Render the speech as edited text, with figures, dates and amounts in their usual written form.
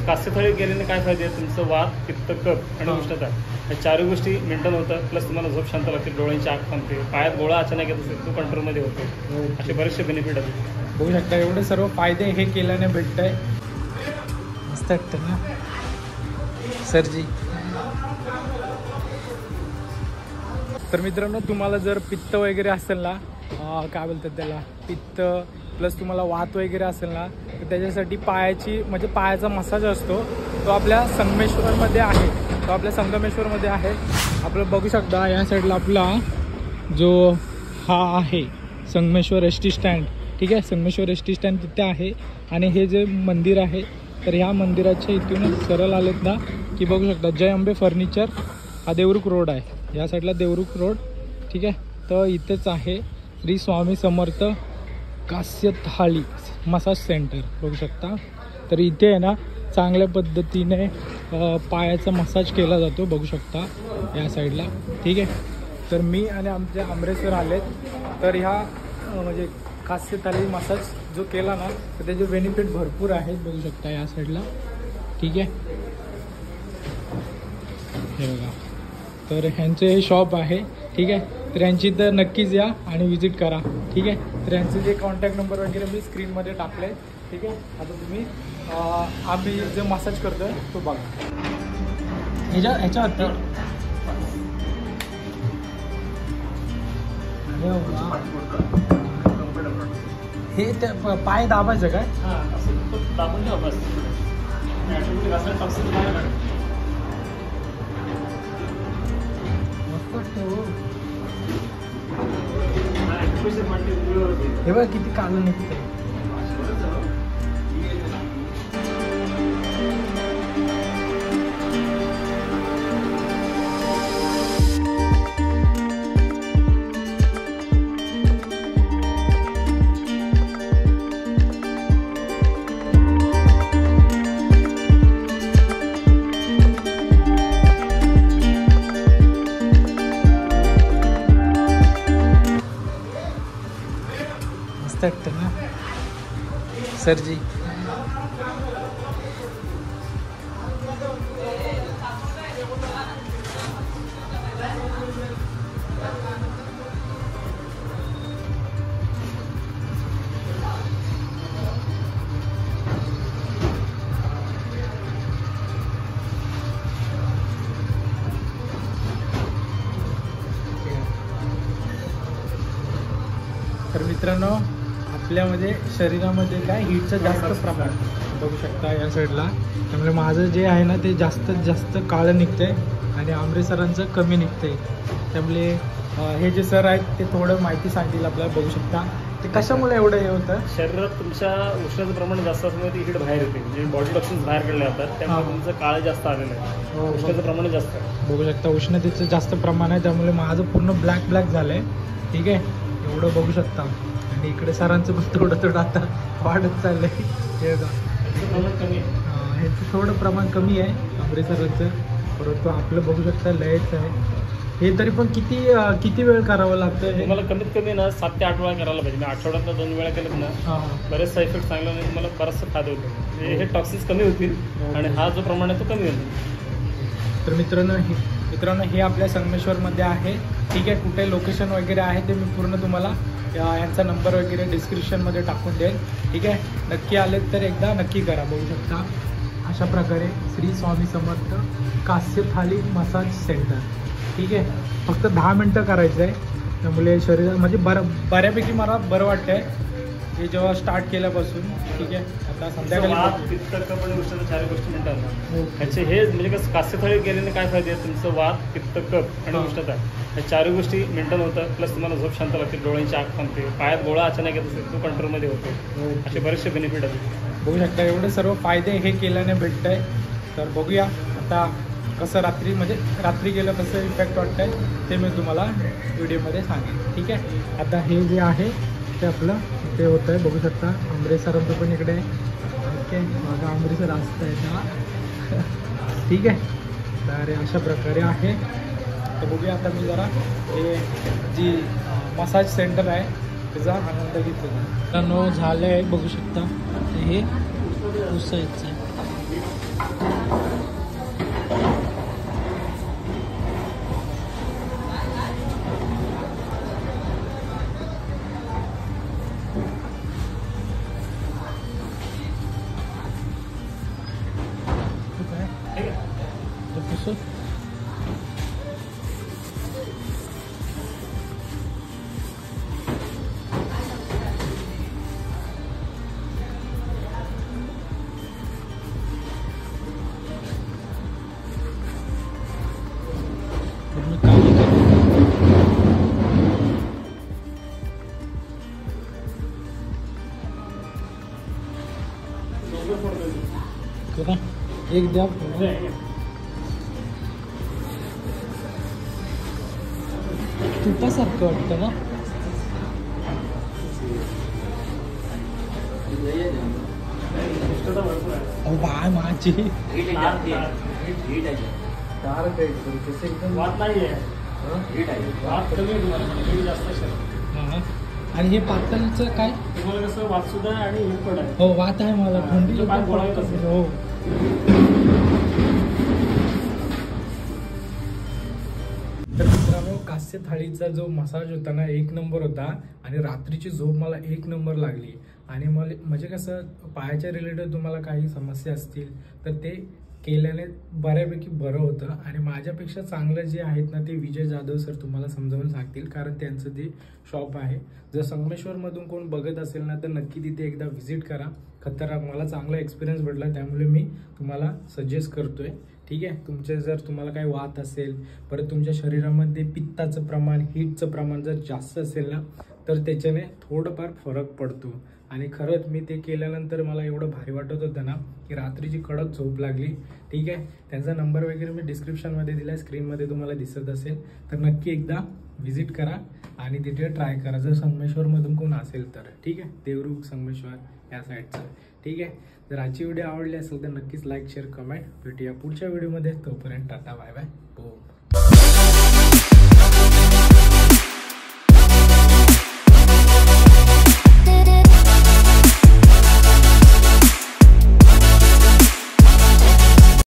कसं कास्य थाळी केल्याने काय फायदे आहेत तुमचं वात, पित्त, कफ आणि उष्णता या चारही गोष्टी मेंटेन होतात. प्लस तुम्हाला झोप शांत लागते, डोळ्यांची आग थांबते, पायात गोळा अचानक येत असेल तो कंट्रोलमध्ये होतो. असे बरेचसे बेनिफिट आहेत. बघू शकता एवढे सर्व फायदे हे केल्याने भेटत आहे. मस्त वाटतं ना सरजी. तर मित्रांनो तुम्हाला जर पित्त वगैरे असेल ना, काय बोलतात त्याला, पित्त प्लस तुम्हाला वात वगैरे असेल ना, तर त्याच्यासाठी पायाचा मसाज असतो तो आपल्या संगमेश्वरमध्ये आहे. संगमेश्वरमध्ये आहे. आपलं बघू शकता या साईडला आपला जो हा आहे संगमेश्वर एस टी स्टँड. ठीक आहे, संगमेश्वर एस टी स्टँड तिथे आहे. आणि हे जे मंदिर आहे तर ह्या मंदिराच्या इथूनच सरळ आलेत ना की बघू शकता जय अंबे फर्निचर हा देवरुख रोड आहे. या साईडला देवरुख रोड. ठीक आहे, तर इथेच आहे श्री स्वामी समर्थ कास्य थाळी मसाज सेंटर. बघू शकता तर इथे आहे ना चांगल्या पद्धतीने पायाचा मसाज केला जातो. बघू शकता या साईडला. ठीक आहे, तर मी आणि आमचे आमरेसर आलेत. तर ह्या म्हणजे कास्य थाळी मसाज जो केला ना तर त्याचे बेनिफिट भरपूर आहेत. बघू शकता या साईडला. ठीक आहे, हे बघा. तर ह्यांचे हे शॉप आहे. ठीक आहे, तर यांची तर नक्कीच या आणि विजिट करा. ठीक आहे, तर यांचे जे कॉन्टॅक्ट नंबर वगैरे मी स्क्रीनमध्ये टाकले. ठीक आहे, आता तुम्ही आम्ही जे मसाज करतोय तो बघा. ह्याच्यावरती हे ते पाय दाबायचं काय? दाबून ठेवा बस. हे बघ किती काळं निघतंय. वाटतं ना सरजी. तर मित्रांनो आपल्यामध्ये शरीरामध्ये काय हीटचं जास्त प्रमाण बघू शकता या साईडला. त्यामुळे माझं जे आहे ना ते जास्तीत जास्त काळं निघतंय आणि आमरे सरांचं कमी निघतंय. त्यामुळे हे जे सर आहेत ते थोडं माहिती सांगतील आपल्याला. बघू शकता ते कशामुळे एवढं हे होतं. शरीरात तुमच्या उष्णतेचं प्रमाण जास्त असल्यामुळे ती हीट बाहेर येते, म्हणजे बॉडी टॉक्सिन्स बाहेर काढले जातात. त्यामुळे तुमचं काळ जास्त आलेलं आहे. उष्णतेचं प्रमाण जास्त आहे. बघू शकता उष्णतेचं जास्त प्रमाण आहे, त्यामुळे माझं पूर्ण ब्लॅक झालंय. ठीक आहे, एवढं बघू शकता. आणि इकडे सरांचं पण थोडं आता वाढत चाललंय. हे प्रमाण कमी आहे. ह्याचं थोडं प्रमाण कमी आहे आमरे सरांचं, परंतु आपलं बघू शकता लयच आहे. हे तरी पण किती वेळ करावं लागतं? तुम्हाला कमीत कमी ना 7 ते 8 वेळा करायला पाहिजे. मी आठवड्यातला 2 वेळा केलं ना बरेचसा इफेक्ट चांगला नाही, तुम्हाला बराचसा फायदा होतो. म्हणजे हे टॉक्सिन्स कमी होतील आणि हा जो प्रमाण आहे तो कमी होईल. तर मित्रांनो हे आपल्या संगमेश्वरमध्ये आहे. ठीक आहे, कुठे लोकेशन वगैरे आहे ते मी पूर्ण तुम्हाला यांचा नंबर वगैरे डिस्क्रिप्शनमध्ये टाकून देईल. ठीक आहे, नक्की आलेत तर एकदा नक्की करा. बघू शकता अशा प्रकारे श्री स्वामी समर्थ कास्य थाळी मसाज सेंटर. ठीक आहे, फक्त 10 मिनटं करायचं आहे. त्यामुळे शरीर म्हणजे बऱ्यापैकी मला बरं वाटतं आहे हे जेव्हा स्टार्ट केल्यापासून. ठीक आहे, आता संध्याकाळी पित्त, कफ आणि उष्णता 4 गोष्टी म्हणतात. ह्याचे हे म्हणजे कसं कास्य थाळी केल्याने काय फायदे आहेत तुमचं वात, पित्त, कफ आणि उष्णता या 4 गोष्टी मेंटेन होतात. प्लस तुम्हाला झोप शांत लागते, डोळ्यांची आग थांबते, पायात गोळा अचानक येत असेल तो कंट्रोलमध्ये होतो. असे बरेचसे बेनिफिट आहेत. बघू शकता एवढे सर्व फायदे हे केल्याने भेटत आहे. तर बघूया आता कसं रात्री गेलं कसं इफेक्ट वाटतं आहे ते मी तुम्हाला व्हिडिओमध्ये सांगेन. ठीक आहे, आता हे जे आहे ते आपलं ते होतं आहे. बघू शकता आमरे सरांचं पण इकडे. ओके, माझा आमरे सर असतं आहे का. ठीक आहे, तर अशा प्रकारे आहे. तर बघूया आता मी जरा हे जी मसाज सेंटर आहे त्याचा आनंद घेतला. झालं आहे. बघू शकता हे पुसायचं आहे. ठीक आहे. कसं पूर्ण काळी दोघं फोडतो मी. करा एक द्या हे आहे. तुपासारखं वाटतं ना. उष्णता भरपूर आहे. अहो बाय माझी वात नाही आहे. वात कमी आहे तुम्हाला, हीट जास्त असेल. हा. आणि हे पातळचं काय. तुम्हाला कसं वात सुद्धा आहे आणि हीट पण आहे. हो वात आहे मला हा, थंडी तुझं पाय गोळा येत असेल. हो. तर मित्रांनो कास्य थाळीचा जो मसाज होता ना एक नंबर होता आणि रात्रीची झोप मला एक नंबर लागली. आणि मला म्हणजे कसं पायाच्या रिलेटेड तुम्हाला काही समस्या असतील तर ते केल्याने बऱ्यापैकी बरं होतं. आणि माझ्यापेक्षा चांगलं जे आहेत ना ते विजय जाधव सर तुम्हाला समजावून सांगतील, कारण त्यांचं ते शॉप आहे. जर संगमेश्वरमधून कोण बघत असेल ना तर नक्की तिथे एकदा व्हिजिट करा. खतरनाक मला चांगला एक्सपिरियन्स भेटला, त्यामुळे मी तुम्हाला सजेस्ट करतोय. ठीक आहे. तुमचे जर तुम्हाला काही वात असेल, परत तुमच्या शरीरामध्ये पित्ताचं प्रमाण, हीटचं प्रमाण जर जास्त असेल ना तर त्याच्याने थोडंफार फरक पडतो. आणि खरंच मी ते केल्यानंतर मला एवढं भारी वाटत होतं ना की रात्रीची कडक झोप लागली. ठीक आहे. त्यांचा नंबर वगैरे मी डिस्क्रिप्शनमध्ये दिला आहे, स्क्रीनमध्ये तुम्हाला दिसत असेल. तर नक्की एकदा व्हिजिट करा आणि तिथे ट्राय करा जर संगमेश्वरमधून कोण असेल तर. ठीक आहे. देवरुख संगमेश्वर या साईडचं. ठीक आहे. जर आजची व्हिडिओ आवडली असेल तर नक्कीच लाईक शेअर कमेंट. भेटूया पुढच्या व्हिडिओमध्ये. तोपर्यंत टाटा बाय बाय. बोम.